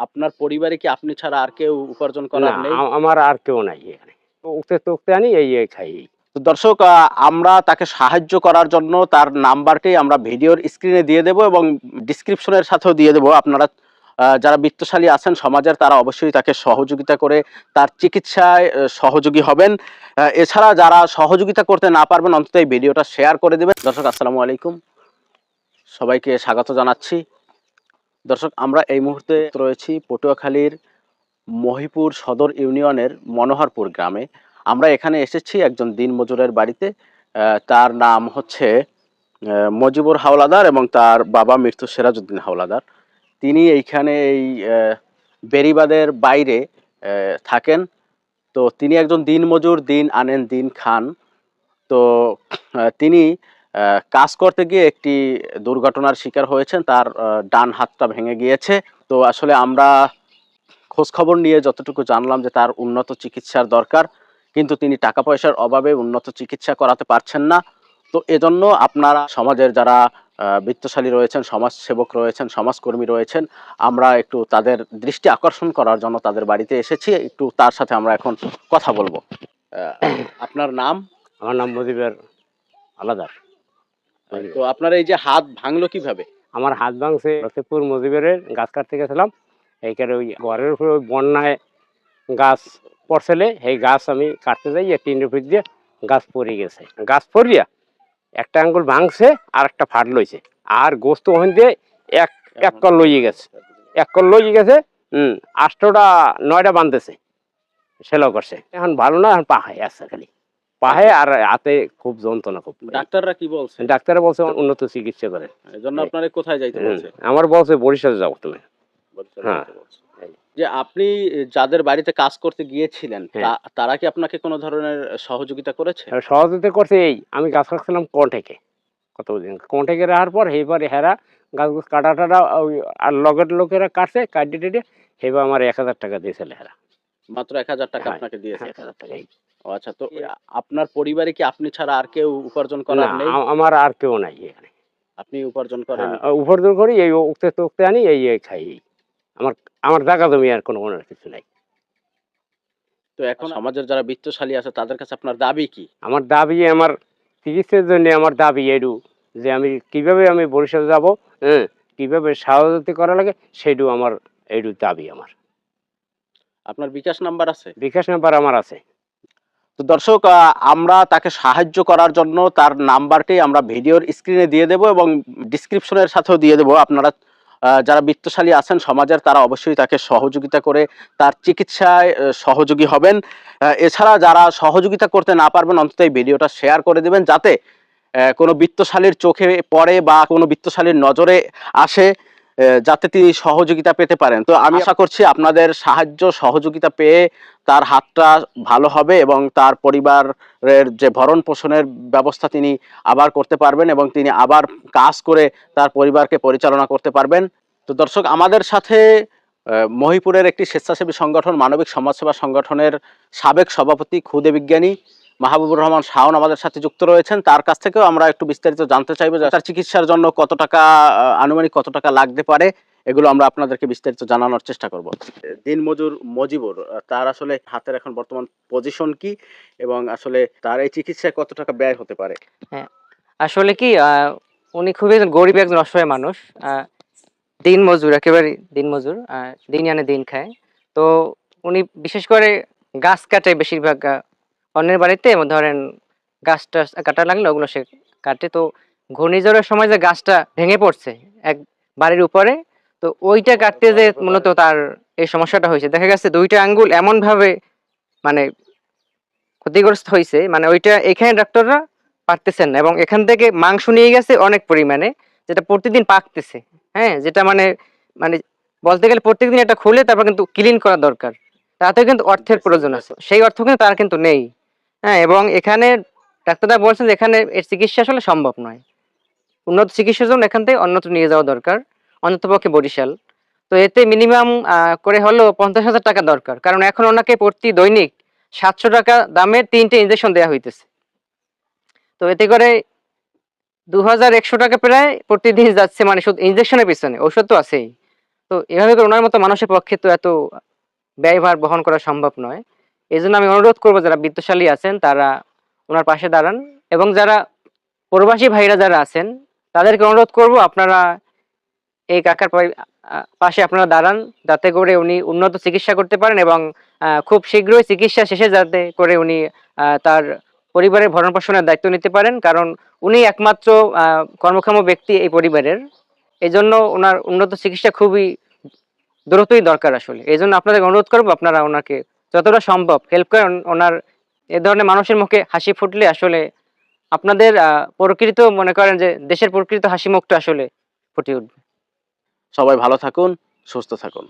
আপনার পরিবারে কি আপনি ছাড়া আর কেউ উপার্জন করার না, নেই? আমার আর কেউ নাই এখানে। উঠতে তুকতে আনি এই খাই এই। তো দর্শক, আমরা তাকে সাহায্য করার জন্য তার নাম্বারটি আমরা ভিডিওর স্ক্রিনে দিয়ে দেব এবং ডিসক্রিপশনের সাথেও দিয়ে দেব। আপনারা যারা বিত্তশালী আছেন সমাজের, তারা অবশ্যই তাকে সহযোগিতা করে তার চিকিৎসায় সহযোগী হবেন। এছাড়া যারা সহযোগিতা করতে না পারবেন, অন্তত এই ভিডিওটা শেয়ার করে দেবেন। দর্শক, আসসালামু আলাইকুম, সবাইকে স্বাগত জানাচ্ছি। দর্শক, আমরা এই মুহূর্তে রয়েছি পটুয়াখালীর মহিপুর সদর ইউনিয়নের মনোহরপুর গ্রামে। আমরা এখানে এসেছি একজন দিনমজুরের বাড়িতে। তার নাম হচ্ছে মজিবুর হাওলাদার এবং তার বাবা মৃত্যু সিরাজউদ্দিন হাওলাদার। তিনি এইখানে এই বেড়িবাঁধের বাইরে থাকেন। তো তিনি একজন দিনমজুর, দিন আনেন দিন খান। তো তিনি কাজ করতে গিয়ে একটি দুর্ঘটনার শিকার হয়েছেন, তার ডান হাতটা ভেঙে গিয়েছে। তো আসলে আমরা খোঁজ খবর নিয়ে যতটুকু জানলাম যে তার উন্নত চিকিৎসার দরকার, কিন্তু তিনি টাকা পয়সার অভাবে উন্নত চিকিৎসা করাতে পারছেন না। তো এজন্য আপনারা সমাজের যারা বিত্তশালী রয়েছেন, সমাজসেবক রয়েছেন, সমাজকর্মী রয়েছেন, আমরা একটু তাদের দৃষ্টি আকর্ষণ করার জন্য তাদের বাড়িতে এসেছি। একটু তার সাথে আমরা এখন কথা বলবো। আপনার নাম? আমার নাম মজিবুর হাওলাদার। তো আপনার এই যে হাত ভাঙলো কিভাবে? আমার হাত ভাঙছে লতিফপুর মজিবুরের গাছ কাটতে গেছিলাম। এইখানে ওই ঘরের উপরে ওই বন্যায় গাছ পড়ছিলে, সেই গাছ আমি কাটতে যাই টিনের উপর দিয়ে গাছ পড়ে গেছে। গাছ পড়িয়া একটা আঙ্গুল ভাঙছে আর একটা ফাট লইছে, আর গোস্ত ওখান দিয়ে এক এক কল লইয়ে গেছে, এক কল লইয়ে গেছে। 8টা 9টা বাঁধতেছে, সেলাও করছে। এখন ভালো না, এখন পাহায় আছে খালি পাহে, আর হাতে খুব যন্ত্রণা। খুব ডাক্তাররা কি বলছে? ডাক্তারে বলছে উন্নত চিকিৎসা করে। এজন্য আপনারা কোথায় যাইতে বলছে? আমার বলছে বরিশালে যাও তুমি। হ্যাঁ, যে আপনি যাদের বাড়িতে কাজ করতে গিয়েছিলেন, হ্যাঁ। তারা কি আপনাকে কোনো ধরনের সহযোগিতা করেছে? সহযোগিতা করছে। এই আমি গাছ কাটছিলাম কন্টেকে, কতদিন কন্টেকে রাখার পর এইবারে হেরা গাছ গাছ কাটা টাটা ওই আর লগের লোকেরা কাটছে, কাটে টেটে সেবার আমার 1000 টাকা দিয়েছিল হেরা। মাত্র 1000 টাকা হ্যাঁ, আপনাকে দিয়েছে? 1000 টাকা। ও আচ্ছা। তো আপনার পরিবারে কি আপনি ছাড়া আর কেউ উপার্জন করার না, নেই? আমার আর কেউ নাই এখানে। আপনি উপার্জন করেন? উপার্জন করি এই উঠতে তুকতে আনি এই খাই এই। আমার আমার জায়গা জমি আর কোনো কিছু নাই। তো এখন সমাজের যারা বিত্তশালী আছে তাদের কাছে আপনার দাবি কি? আমার দাবি, আমার চিকিৎসার জন্য আমার দাবি এটু যে আমি কিভাবে আমি বরিশাল যাব, হ্যাঁ, কিভাবে সহযোগিতা করা লাগে সেটু আমার এইটু দাবি আমার। আপনার বিকাশ নাম্বার আছে? বিকাশ নাম্বার আমার আছে। তো দর্শক, আমরা তাকে সাহায্য করার জন্য তার নাম্বারটি আমরা ভিডিওর স্ক্রিনে দিয়ে দেব এবং ডিসক্রিপশনের সাথেও দিয়ে দেব। আপনারা যারা বিত্তশালী আছেন সমাজের, তারা অবশ্যই তাকে সহযোগিতা করে তার চিকিৎসায় সহযোগী হবেন। এছাড়া যারা সহযোগিতা করতে না পারবেন, অন্তত এই ভিডিওটা শেয়ার করে দেবেন, যাতে কোনো বিত্তশালীর চোখে পড়ে বা কোনো বিত্তশালীর নজরে আসে, যাতে তিনি সহযোগিতা পেতে পারেন। তো আমি আশা করছি আপনাদের সাহায্য সহযোগিতা পেয়ে তার হাতটা ভালো হবে এবং তার পরিবারের যে ভরণ পোষণের ব্যবস্থা তিনি আবার করতে পারবেন এবং তিনি আবার কাজ করে তার পরিবারকে পরিচালনা করতে পারবেন। তো দর্শক, আমাদের সাথে মহিপুরের একটি স্বেচ্ছাসেবী সংগঠন, মানবিক সমাজসেবা সংগঠনের সাবেক সভাপতি ক্ষুদে বিজ্ঞানী মাহবুবুর রহমান শাওন আমাদের সাথে যুক্ত রয়েছেন। তার কাছ থেকেও আমরা একটু বিস্তারিত জানতে চাইবো যে তার চিকিৎসার জন্য কত টাকা, আনুমানিক কত টাকা লাগতে পারে, এগুলো আমরা আপনাদেরকে বিস্তারিত জানানোর চেষ্টা করব। দিনমজুর মজিবুর, তার আসলে হাতের এখন বর্তমান পজিশন কি এবং আসলে তার এই চিকিৎসায় কত টাকা ব্যয় হতে পারে? হ্যাঁ, আসলে কি উনি খুবই গরিব একজন অসহায় মানুষ, দিন মজুর, একেবারে দিন মজুর, দিন আনে দিন খায়। তো উনি বিশেষ করে গাছ কাটে বেশিরভাগ, অন্যের বাড়িতে ধরেন গাছটা কাটা লাগলো ওগুলো সে কাটে। তো ঘূর্ণিঝড়ের সময় যে গাছটা ভেঙে পড়ছে এক বাড়ির উপরে, তো ওইটা কাটতে যে মূলত তার এই সমস্যাটা হয়েছে। দেখা গেছে 2টা আঙ্গুল এমন ভাবে মানে ক্ষতিগ্রস্ত হয়েছে, মানে ওইটা এখানে ডাক্তাররা পারতেছেন না, এবং এখান থেকে মাংস নিয়ে গেছে অনেক পরিমাণে, যেটা প্রতিদিন পাকতেছে। হ্যাঁ, যেটা মানে মানে বলতে গেলে প্রত্যেকদিন এটা খুলে তারপর কিন্তু ক্লিন করা দরকার। তাতে কিন্তু অর্থের প্রয়োজন আছে, সেই অর্থ কিন্তু তার কিন্তু নেই। হ্যাঁ, এবং এখানে ডাক্তাররা বলছেন যে এখানে এর চিকিৎসা আসলে সম্ভব নয়। উন্নত চিকিৎসার জন্য এখান থেকে অন্যত্র নিয়ে যাওয়া দরকার, অন্ততপক্ষে বরিশাল। তো এতে মিনিমাম করে হলেও 50,000 টাকা দরকার, কারণ এখন ওনাকে প্রতি দৈনিক 700 টাকা দামের 3টে ইনজেকশন দেওয়া হইতেছে। তো এতে করে 2100 টাকা প্রায় প্রতিদিন যাচ্ছে, মানে শুধু ইনজেকশনের পিছনে, ঔষধ তো আছেই। তো এভাবে করে ওনার মতো মানুষের পক্ষে তো এত ব্যয়ভার বহন করা সম্ভব নয়। এই জন্য আমি অনুরোধ করবো যারা বিত্তশালী আছেন তারা ওনার পাশে দাঁড়ান, এবং যারা প্রবাসী ভাইরা যারা আছেন তাদেরকে অনুরোধ করব আপনারা এই কাকার পাশে আপনারা দাঁড়ান, যাতে করে উনি উন্নত চিকিৎসা করতে পারেন, এবং খুব শীঘ্রই চিকিৎসা শেষে যাতে করে উনি তার পরিবারের ভরণ পোষণের দায়িত্ব নিতে পারেন, কারণ উনি একমাত্র কর্মক্ষম ব্যক্তি এই পরিবারের। এই জন্য ওনার উন্নত চিকিৎসা খুবই দ্রুতই দরকার আসলে। এই জন্য আপনাদের অনুরোধ করবো আপনারা ওনাকে যতটা সম্ভব হেল্প করেন। ওনার এ ধরনের মানুষের মুখে হাসি ফুটলে আসলে আপনাদের প্রকৃত মনে করেন যে দেশের প্রকৃত হাসি মুখটা আসলে ফুটে উঠবে। সবাই ভালো থাকুন, সুস্থ থাকুন।